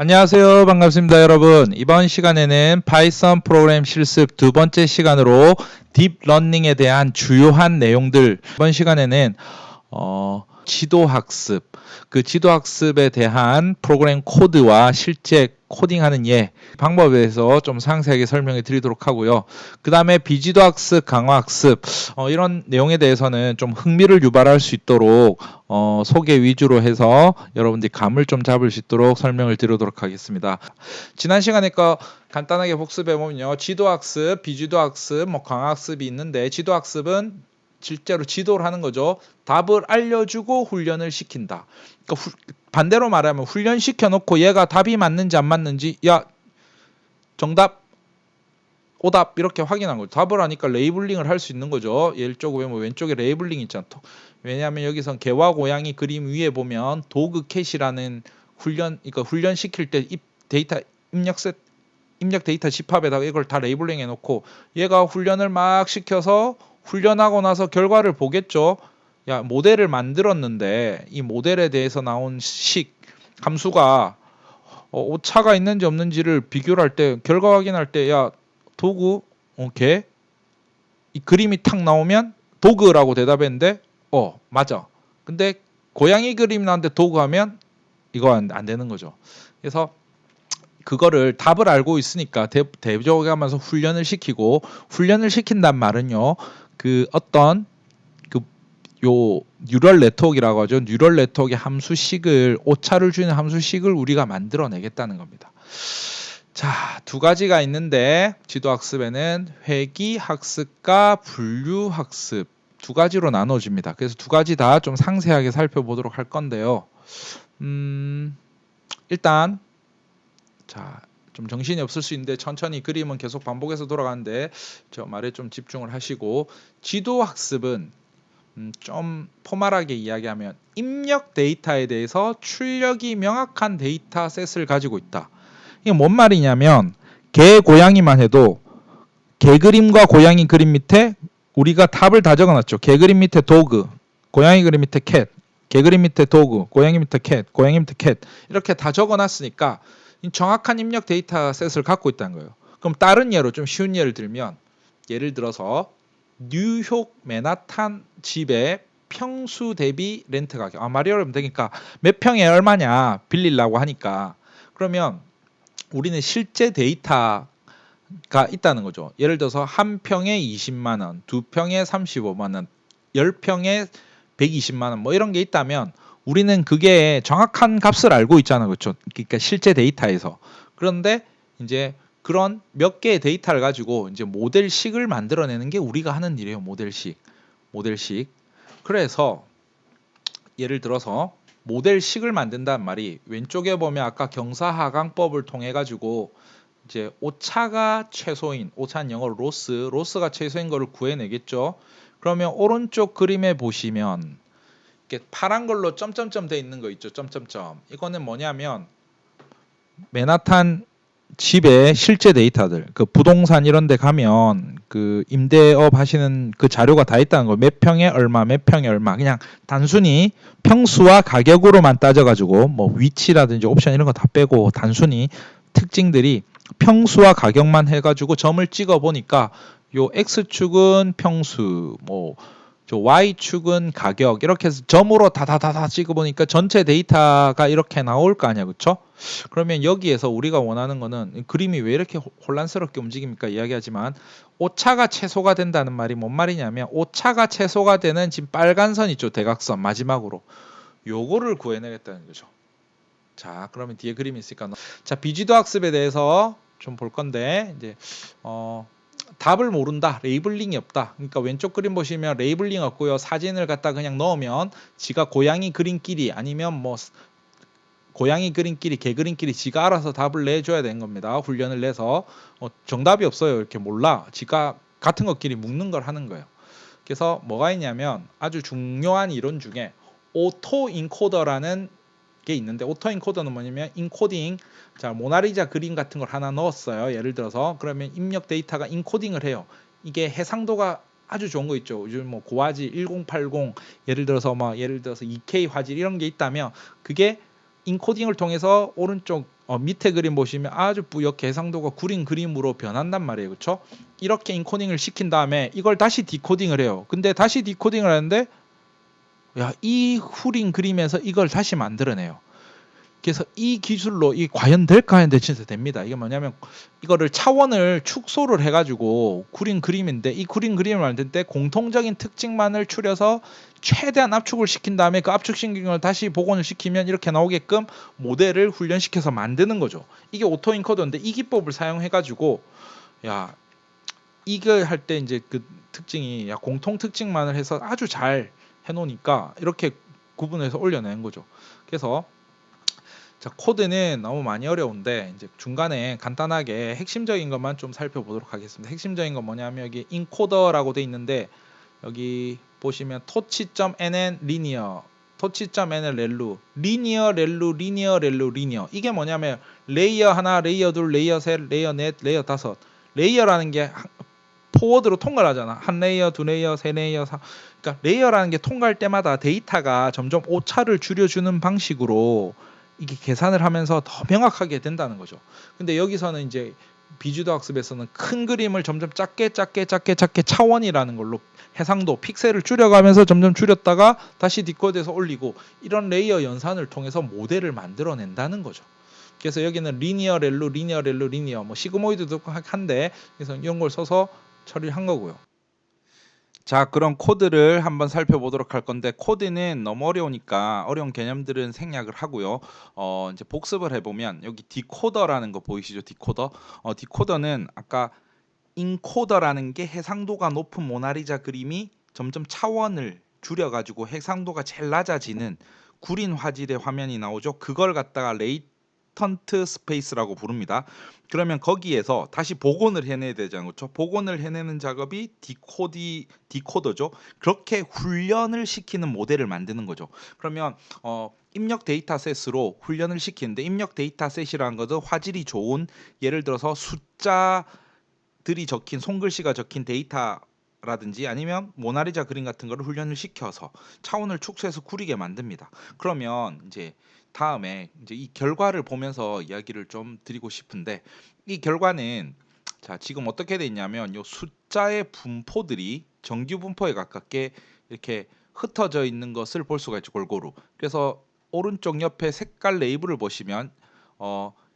안녕하세요. 반갑습니다, 여러분. 이번 시간에는 파이썬 프로그램 실습 두 번째 시간으로 딥러닝에 대한 주요한 내용들, 이번 시간에는 지도학습, 그 지도학습에 대한 프로그램 코드와 실제 코딩하는 방법에 대해서 좀 상세하게 설명해 드리도록 하고요. 그 다음에 비지도학습, 강화학습 이런 내용에 대해서는 좀 흥미를 유발할 수 있도록 소개 위주로 해서 여러분들이 감을 좀 잡을 수 있도록 설명을 드리도록 하겠습니다. 지난 시간에 거 간단하게 복습해 보면요. 지도학습, 비지도학습, 강화학습이 있는데 지도학습은 실제로 지도를 하는 거죠. 답을 알려주고 훈련을 시킨다. 그러니까 반대로 말하면 훈련시켜 놓고 얘가 답이 맞는지 안 맞는지 정답, 오답 이렇게 확인한 거죠. 답을 하니까 레이블링을 할 수 있는 거죠. 이쪽에 보면 왼쪽에 레이블링 있잖아. 왜냐하면 여기선 개와 고양이 그림 위에 보면 도그 캣이라는 그러니까 훈련시킬 때 입력 데이터 집합에다가 이걸 다 레이블링 해놓고 얘가 훈련을 막 시켜서 훈련하고 나서 결과를 보겠죠. 야, 모델을 만들었는데 이 모델에 대해서 나온 함수가 오차가 있는지 없는지를 비교를 할 때 결과 확인할 때 야 도구 오케이 이 그림이 탁 나오면 도그라고 대답했는데 맞아. 근데 고양이 그림 나왔는데 도그 하면 이거 안 되는 거죠. 그래서 그거를 답을 알고 있으니까 대적하면서 훈련을 시키고 훈련을 시킨단 말은요. 그 어떤 요 뉴럴 네트워크라고 하죠. 뉴럴 네트워크의 함수식을 오차를 주는 함수식을 우리가 만들어내겠다는 겁니다. 자, 두 가지가 있는데 지도학습에는 회귀학습과 분류학습 두 가지로 나눠집니다. 그래서 두 가지 다 좀 상세하게 살펴보도록 할 건데요. 일단 자, 좀 정신이 없을 수 있는데 천천히 그림은 계속 반복해서 돌아가는데 저 말에 좀 집중을 하시고 지도학습은 좀 포멀하게 이야기하면 입력 데이터에 대해서 출력이 명확한 데이터셋을 가지고 있다. 이게 뭔 말이냐면 개, 고양이만 해도 개 그림과 고양이 그림 밑에 우리가 답을 다 적어놨죠. 개 그림 밑에 도그, 고양이 그림 밑에 캣, 개 그림 밑에 도그, 고양이 밑에 캣, 고양이 밑에 캣 이렇게 다 적어놨으니까 정확한 입력 데이터셋을 갖고 있다는 거예요. 그럼 다른 예로 좀 쉬운 예를 들면 예를 들어서 뉴욕 맨하탄 집의 평수 대비 렌트 가격. 말이 어려우면 되니까 몇 평에 얼마냐 빌리려고 하니까 그러면 우리는 실제 데이터가 있다는 거죠. 예를 들어서 한 평에 20만 원, 두 평에 35만 원, 10평에 120만 원 뭐 이런 게 있다면 우리는 그게 정확한 값을 알고 있잖아. 그렇죠? 그러니까 실제 데이터에서. 그런데 이제 그런 몇 개의 데이터를 가지고 이제 모델식을 만들어내는 게 우리가 하는 일이에요. 모델식. 그래서 예를 들어서 모델식을 만든다는 말이 왼쪽에 보면 아까 경사하강법을 통해 가지고 이제 오차가 최소인, 오차는 영어로 로스가 최소인 거를 구해내겠죠. 그러면 오른쪽 그림에 보시면 이렇게 파란 걸로 점점점 돼 있는 거 있죠. 점점점. 이거는 뭐냐면 맨하탄 집의 실제 데이터들, 그 부동산 이런 데 가면 그 임대업 하시는 그 자료가 다 있다는 거. 몇 평에 얼마, 몇 평에 얼마. 그냥 단순히 평수와 가격으로만 따져가지고 뭐 위치라든지 옵션 이런 거 다 빼고 단순히 특징들이 평수와 가격만 해가지고 점을 찍어 보니까 요 X축은 평수, 뭐 Y축은 가격 이렇게 해서 점으로 다다다다 찍어보니까 전체 데이터가 이렇게 나올 거 아니야. 그쵸? 그러면 여기에서 우리가 원하는 거는 그림이 왜 이렇게 혼란스럽게 움직입니까? 이야기하지만 오차가 최소가 된다는 말이 뭔 말이냐면 오차가 최소가 되는 지금 빨간 선 있죠. 대각선 마지막으로 요거를 구해내겠다는 거죠. 자, 그러면 뒤에 그림이 있으니까 자, 비지도 학습에 대해서 좀 볼 건데 이제 답을 모른다. 레이블링이 없다. 그러니까 왼쪽 그림 보시면 레이블링 없고요. 사진을 갖다 그냥 넣으면 지가 고양이 그림끼리 아니면 뭐 고양이 그림끼리 개 그림끼리 지가 알아서 답을 내줘야 되는 겁니다. 훈련을 내서 정답이 없어요. 이렇게 몰라. 지가 같은 것끼리 묶는 걸 하는 거예요. 그래서 뭐가 있냐면 아주 중요한 이론 중에 오토 인코더라는 게 있는데 오토 인코더는 뭐냐면 인코딩 자 모나리자 그림 같은 걸 하나 넣었어요. 예를 들어서 그러면 입력 데이터가 인코딩을 해요. 이게 해상도가 아주 좋은 거 있죠. 요즘 뭐 고화질 1080 예를 들어서 2K 화질 이런 게 있다면 그게 인코딩을 통해서 오른쪽 밑에 그림 보시면 아주 뿌옇게 해상도가 구린 그림으로 변한단 말이에요. 그렇죠? 이렇게 인코딩을 시킨 다음에 이걸 다시 디코딩을 해요. 근데 다시 디코딩을 하는데 야, 이 후린 그림에서 이걸 다시 만들어내요. 그래서 이 기술로 이 과연 될까 하는데 진짜 됩니다. 이게 뭐냐면 이거를 차원을 축소를 해가지고 구린 그림인데 이 구린 그림을 만들 때 공통적인 특징만을 추려서 최대한 압축을 시킨 다음에 그 압축시킨 걸 다시 복원을 시키면 이렇게 나오게끔 모델을 훈련시켜서 만드는 거죠. 이게 오토 인코더인데 이 기법을 사용해가지고 야 이걸 할 때 이제 그 특징이 야 공통 특징만을 해서 아주 잘 해놓으니까 이렇게 구분해서 올려낸 거죠. 그래서 자, 코드는 너무 많이 어려운데 이제 중간에 간단하게 핵심적인 것만 좀 살펴보도록 하겠습니다. 핵심적인 건 뭐냐면 여기 인코더라고 돼 있는데 여기 보시면 토치.nn 리니어 토치.nn 렐루 리니어 렐루 리니어 렐루 리니어 이게 뭐냐면 레이어 하나 레이어 둘 레이어 셋 레이어 넷 레이어 다섯 레이어라는 게 포워드로 통과하잖아. 한 레이어, 두 레이어, 세 레이어, 그러니까 레이어라는 게 통과할 때마다 데이터가 점점 오차를 줄여주는 방식으로 이게 계산을 하면서 더 명확하게 된다는 거죠. 근데 여기서는 이제 비주도 학습에서는 큰 그림을 점점 작게 차원이라는 걸로 해상도 픽셀을 줄여가면서 점점 줄였다가 다시 디코드해서 올리고 이런 레이어 연산을 통해서 모델을 만들어낸다는 거죠. 그래서 여기는 리니어 렐루 리니어 뭐 시그모이드도 한데 그래서 이런 걸 써서 처리를 한 거고요. 자, 그럼 코드를 한번 살펴보도록 할 건데 코드는 너무 어려우니까 어려운 개념들은 생략을 하고요. 이제 복습을 해보면 여기 디코더라는 거 보이시죠? 디코더. 디코더는 아까 인코더라는 게 해상도가 높은 모나리자 그림이 점점 차원을 줄여가지고 해상도가 제일 낮아지는 구린 화질의 화면이 나오죠. 그걸 갖다가 레이턴트 스페이스라고 부릅니다. 그러면 거기에서 다시 복원을 해내야 되잖아요. 그렇죠? 복원을 해내는 작업이 디코더죠. 그렇게 훈련을 시키는 모델을 만드는 거죠. 그러면 입력 데이터셋으로 훈련을 시키는데 입력 데이터셋이라는 것은 화질이 좋은 예를 들어서 숫자들이 적힌 손글씨가 적힌 데이터라든지 아니면 모나리자 그림 같은 거를 훈련을 시켜서 차원을 축소해서 구리게 만듭니다. 그러면 이제 다음에 이제 이 결과를 보면서 이야기를 좀 드리고 싶은데 이 결과는 자 지금 어떻게 돼 있냐면 요 숫자의 분포들이 정규 분포에 가깝게 이렇게 흩어져 있는 것을 볼 수가 있죠. 골고루. 그래서 오른쪽 옆에 색깔 레이블을 보시면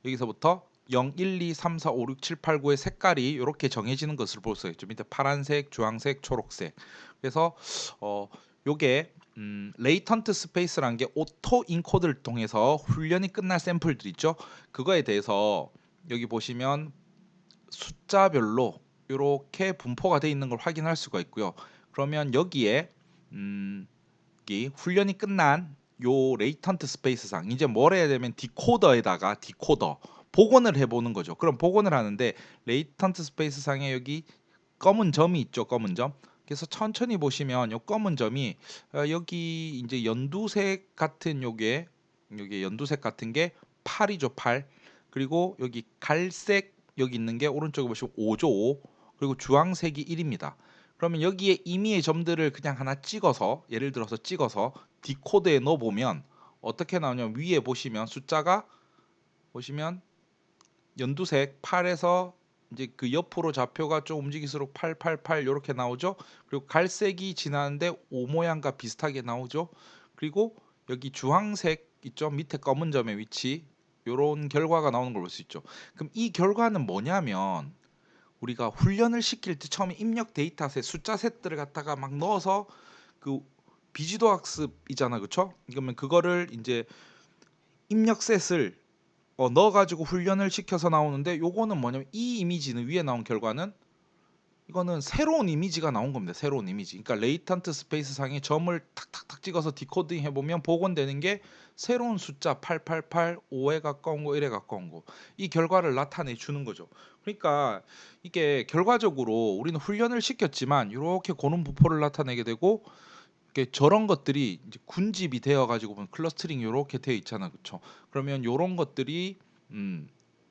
여기서부터 0, 1, 2, 3, 4, 5, 6, 7, 8, 9의 색깔이 이렇게 정해지는 것을 볼 수가 있죠. 밑에 파란색, 주황색, 초록색. 그래서 요게 레이턴트 스페이스라는 게 오토 인코드를 통해서 훈련이 끝날 샘플들 있죠. 그거에 대해서 여기 보시면 숫자별로 이렇게 분포가 되어 있는 걸 확인할 수가 있고요. 그러면 여기에 여기 훈련이 끝난 요 레이턴트 스페이스상 이제 뭘 해야 되면 디코더에다가 디코더 복원을 해보는 거죠. 그럼 복원을 하는데 레이턴트 스페이스상에 여기 검은 점이 있죠. 검은 점. 그래서 천천히 보시면 요 검은 점이 여기 이제 연두색 같은 요게 여기 연두색 같은 게 8이죠. 8. 그리고 여기 갈색 여기 있는 게 오른쪽에 보시면 5죠. 5. 그리고 주황색이 1입니다. 그러면 여기에 임의의 점들을 그냥 하나 찍어서 예를 들어서 찍어서 디코드에 넣어 보면 어떻게 나오냐면 위에 보시면 숫자가 보시면 연두색 8에서 이제 그 옆으로 좌표가 좀 움직일수록 888 이렇게 나오죠. 그리고 갈색이 지나는데 O 모양과 비슷하게 나오죠. 그리고 여기 주황색 있죠. 밑에 검은 점의 위치 이런 결과가 나오는 걸 볼 수 있죠. 그럼 이 결과는 뭐냐면 우리가 훈련을 시킬 때 처음에 입력 데이터셋 숫자셋들을 갖다가 막 넣어서 그 비지도 학습이잖아, 그렇죠? 그러면 그거를 이제 입력셋을 넣어가지고 훈련을 시켜서 나오는데 요거는 뭐냐면 이 이미지는 위에 나온 결과는 이거는 새로운 이미지가 나온 겁니다. 새로운 이미지. 그러니까 레이턴트 스페이스 상에 점을 탁탁탁 찍어서 디코딩 해보면 복원되는 게 새로운 숫자 888, 5에 가까운 거, 1에 가까운 거. 이 결과를 나타내 주는 거죠. 그러니까 이게 결과적으로 우리는 훈련을 시켰지만 이렇게 고른 부포를 나타내게 되고 이렇게 저런 것들이 이제 군집이 되어 가지고 보면 클러스터링 이렇게 되어 있잖아. 그렇죠? 그러면 이런 것들이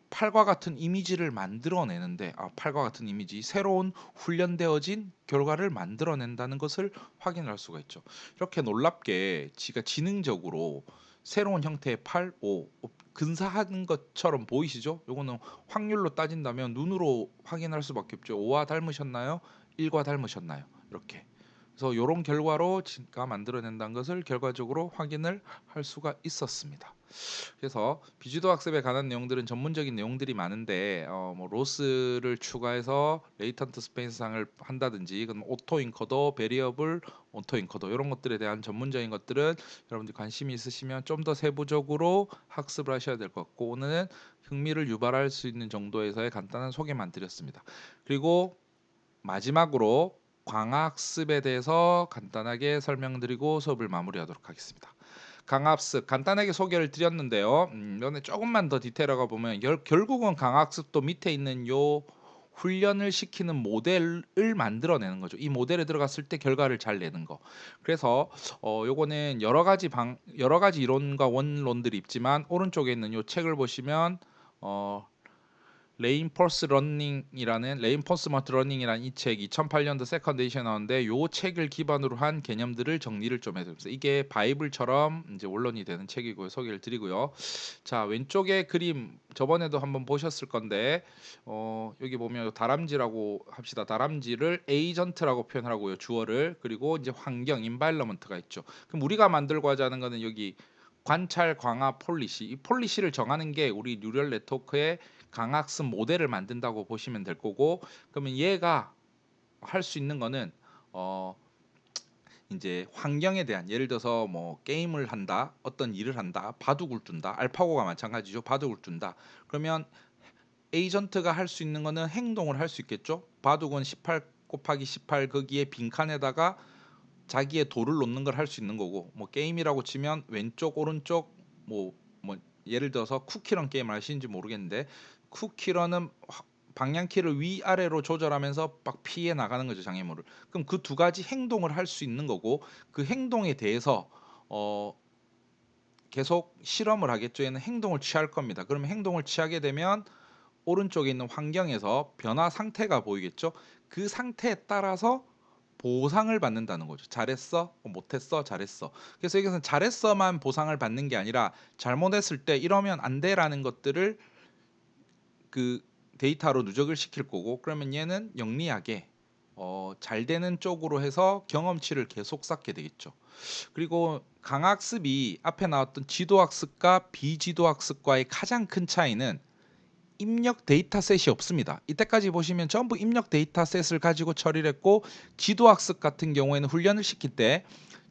팔과 같은 이미지를 만들어내는데 팔과 같은 이미지 새로운 훈련되어진 결과를 만들어낸다는 것을 확인할 수가 있죠. 이렇게 놀랍게 지가 지능적으로 새로운 형태의 팔, 근사한 것처럼 보이시죠? 요거는 확률로 따진다면 눈으로 확인할 수밖에 없죠. 5와 닮으셨나요? 1과 닮으셨나요? 이렇게. 그래서 이런 결과로 제가 만들어낸다는 것을 결과적으로 확인을 할 수가 있었습니다. 그래서 비주도 학습에 관한 내용들은 전문적인 내용들이 많은데 뭐 로스를 추가해서 레이턴트 스페이스상을 한다든지 그럼 오토 인커더, 베리어블 오토 인커더 이런 것들에 대한 전문적인 것들은 여러분들 관심이 있으시면 좀 더 세부적으로 학습을 하셔야 될 것 같고 오늘은 흥미를 유발할 수 있는 정도에서의 간단한 소개만 드렸습니다. 그리고 마지막으로 광학습에 대해서 간단하게 설명드리고 수업을 마무리하도록 하겠습니다. 강학습 간단하게 소개를 드렸는데요. 이번에 조금만 더 디테일하게 보면 결국은 강학습도 밑에 있는 요 훈련을 시키는 모델을 만들어내는 거죠. 이 모델에 들어갔을 때 결과를 잘 내는 거. 그래서 요거는 여러 가지 이론과 원론들이 있지만 오른쪽에 있는 요 책을 보시면 레인포스먼트 러닝이라는 이 책 2008년도 세컨드 에디션 나왔는데 요 책을 기반으로 한 개념들을 정리를 좀 해드립니다. 이게 바이블처럼 이제 원론이 되는 책이고요. 소개를 드리고요. 자, 왼쪽에 그림 저번에도 한번 보셨을 건데 여기 보면 다람쥐라고 합시다. 다람쥐를 에이전트라고 표현하고요. 주어를. 그리고 이제 환경 인바이러먼트가 있죠. 그럼 우리가 만들고자 하는 거는 여기 관찰 광화 폴리시. 이 폴리시를 정하는 게 우리 뉴럴 네트워크의 강학습 모델을 만든다고 보시면 될 거고 그러면 얘가 할 수 있는 거는 이제 환경에 대한 예를 들어서 뭐 게임을 한다 어떤 일을 한다 바둑을 둔다 알파고가 마찬가지죠 바둑을 둔다 그러면 에이전트가 할 수 있는 거는 행동을 할 수 있겠죠 바둑은 18 곱하기 18 거기에 빈칸에다가 자기의 돌을 놓는 걸 할 수 있는 거고 뭐 게임이라고 치면 왼쪽 오른쪽 뭐 예를 들어서 쿠키런 게임을 하시는지 모르겠는데 쿠키런은 방향키를 위아래로 조절하면서 막 피해 나가는 거죠 장애물을. 그럼 그 두 가지 행동을 할 수 있는 거고 그 행동에 대해서 계속 실험을 하겠죠. 얘는 행동을 취할 겁니다. 그러면 행동을 취하게 되면 오른쪽에 있는 환경에서 변화 상태가 보이겠죠. 그 상태에 따라서 보상을 받는다는 거죠. 잘했어? 못했어? 잘했어. 그래서 여기서는 잘했어만 보상을 받는 게 아니라 잘못했을 때 이러면 안 돼라는 것들을 그 데이터로 누적을 시킬 거고 그러면 얘는 영리하게 잘 되는 쪽으로 해서 경험치를 계속 쌓게 되겠죠. 그리고 강학습이 앞에 나왔던 지도학습과 비지도학습과의 가장 큰 차이는 입력 데이터셋이 없습니다. 이때까지 보시면 전부 입력 데이터셋을 가지고 처리를 했고 지도학습 같은 경우에는 훈련을 시킬 때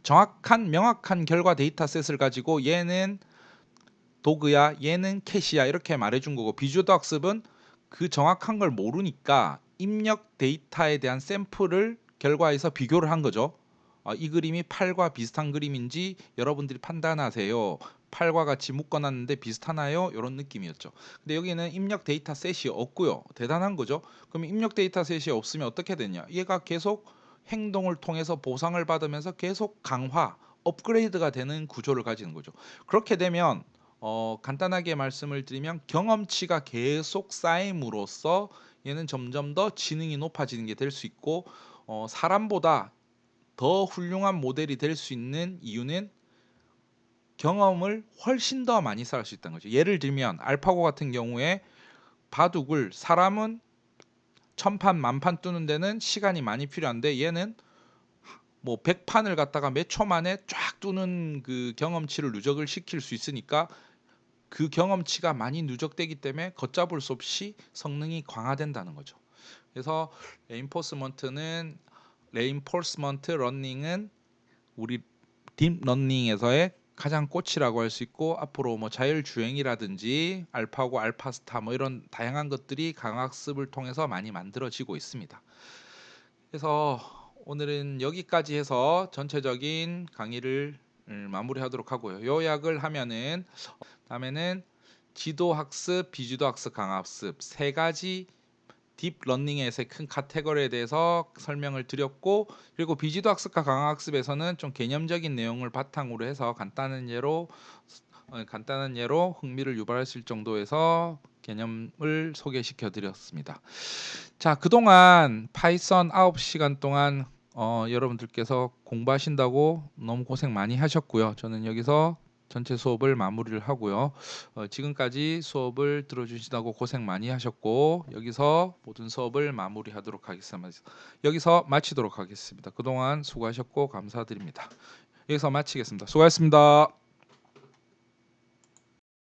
정확한 명확한 결과 데이터셋을 가지고 얘는 도그야 얘는 캐시야 이렇게 말해준 거고 비주도학습은 그 정확한 걸 모르니까 입력 데이터에 대한 샘플을 결과에서 비교를 한 거죠. 이 그림이 8과 비슷한 그림인지 여러분들이 판단하세요. 8과 같이 묶어놨는데 비슷하나요? 이런 느낌이었죠. 근데 여기는 입력 데이터 셋이 없고요. 대단한 거죠. 그럼 입력 데이터 셋이 없으면 어떻게 되냐? 얘가 계속 행동을 통해서 보상을 받으면서 계속 강화, 업그레이드가 되는 구조를 가지는 거죠. 그렇게 되면 간단하게 말씀을 드리면 경험치가 계속 쌓임으로써 얘는 점점 더 지능이 높아지는 게 될 수 있고 사람보다 더 훌륭한 모델이 될 수 있는 이유는 경험을 훨씬 더 많이 쌓을 수 있다는 거죠. 예를 들면 알파고 같은 경우에 바둑을 사람은 1000판 만판 두는 데는 시간이 많이 필요한데 얘는 뭐 100판을 갖다가 몇 초 만에 쫙 두는 그 경험치를 누적을 시킬 수 있으니까 그 경험치가 많이 누적되기 때문에 걷잡을 수 없이 성능이 강화된다는 거죠. 그래서 레인포스먼트 러닝은 우리 딥러닝에서의 가장 꽃이라고 할 수 있고 앞으로 뭐 자율주행이라든지 알파고 알파스타 뭐 이런 다양한 것들이 강학습을 통해서 많이 만들어지고 있습니다. 그래서 오늘은 여기까지 해서 전체적인 강의를 마무리하도록 하고요. 요약을 하면은 다음에는 지도학습, 비지도학습, 강학습 세 가지 딥러닝에서의 큰 카테고리에 대해서 설명을 드렸고 그리고 비지도 학습과 강학습에서는 좀 개념적인 내용을 바탕으로 해서 간단한 예로 흥미를 유발하실 정도에서 개념을 소개시켜 드렸습니다. 자, 그동안 파이썬 9시간 동안 여러분들께서 공부하신다고 너무 고생 많이 하셨고요. 저는 여기서 전체 수업을 마무리를 하고요. 지금까지 수업을 들어주시다고 고생 많이 하셨고 여기서 모든 수업을 마무리하도록 하겠습니다. 여기서 마치도록 하겠습니다. 그동안 수고하셨고 감사드립니다. 여기서 마치겠습니다. 수고하셨습니다.